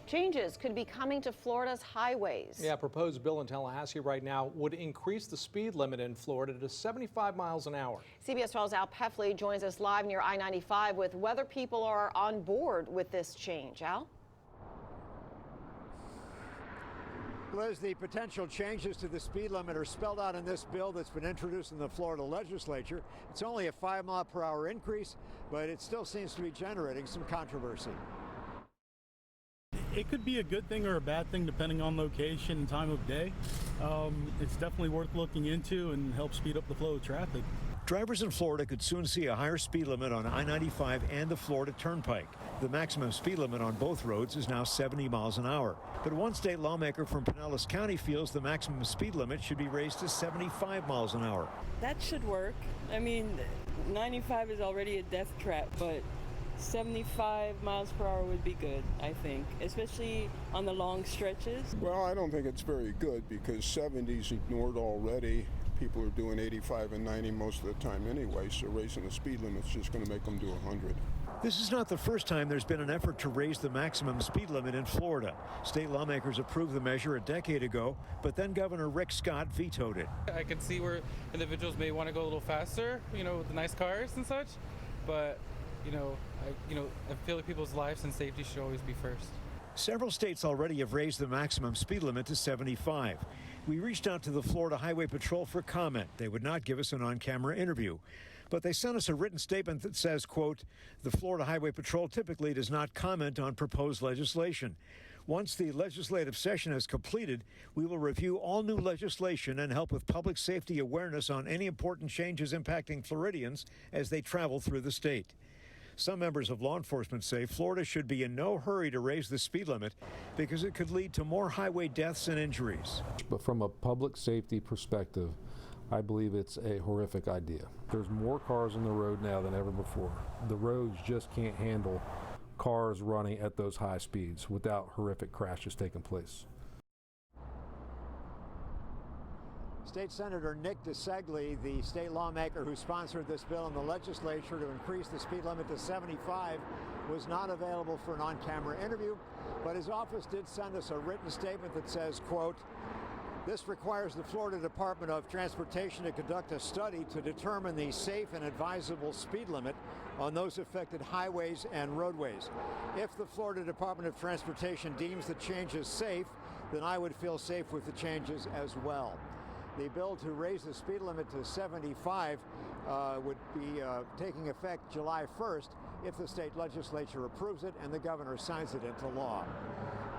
Changes could be coming to Florida's highways. Yeah, a proposed bill in Tallahassee right now would increase the speed limit in Florida to 75 miles an hour. CBS 12's Al Peffley joins us live near I-95 with whether people are on board with this change. Al? Liz, the potential changes to the speed limit are spelled out in this bill that's been introduced in the Florida legislature. It's only a 5-mile-per-hour increase, but it still seems to be generating some controversy. It could be a good thing or a bad thing depending on location and time of day. It's definitely worth looking into and help speed up the flow of traffic. Drivers in Florida could soon see a higher speed limit on I-95 and the Florida Turnpike. The maximum speed limit on both roads is now 70 miles an hour. But one state lawmaker from Pinellas County feels the maximum speed limit should be raised to 75 miles an hour. That should work. I mean, 95 is already a death trap, but 75 miles per hour would be good, I think, especially on the long stretches. Well, I don't think it's very good because 70's ignored already. People are doing 85 and 90 most of the time anyway, so raising the speed limit's just going to make them do 100. This is not the first time there's been an effort to raise the maximum speed limit in Florida. State lawmakers approved the measure a decade ago, but then Governor Rick Scott vetoed it. I can see where individuals may want to go a little faster, with the nice cars and such, but I feel like people's lives and safety should always be first. Several states already have raised the maximum speed limit to 75. We reached out to the Florida Highway Patrol for comment. They would not give us an on-camera interview. But they sent us a written statement that says, quote, the Florida Highway Patrol typically does not comment on proposed legislation. Once the legislative session is completed, we will review all new legislation and help with public safety awareness on any important changes impacting Floridians as they travel through the state. Some members of law enforcement say Florida should be in no hurry to raise the speed limit because it could lead to more highway deaths and injuries. But from a public safety perspective, I believe it's a horrific idea. There's more cars on the road now than ever before. The roads just can't handle cars running at those high speeds without horrific crashes taking place. State Senator Nick DeSegli, the state lawmaker who sponsored this bill in the legislature to increase the speed limit to 75, was not available for an on-camera interview, but his office did send us a written statement that says, quote, this requires the Florida Department of Transportation to conduct a study to determine the safe and advisable speed limit on those affected highways and roadways. If the Florida Department of Transportation deems the changes safe, then I would feel safe with the changes as well. The bill to raise the speed limit to 75 would be taking effect July 1st if the state legislature approves it and the governor signs it into law.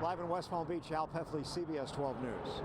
Live in West Palm Beach, Al Peffley, CBS 12 News.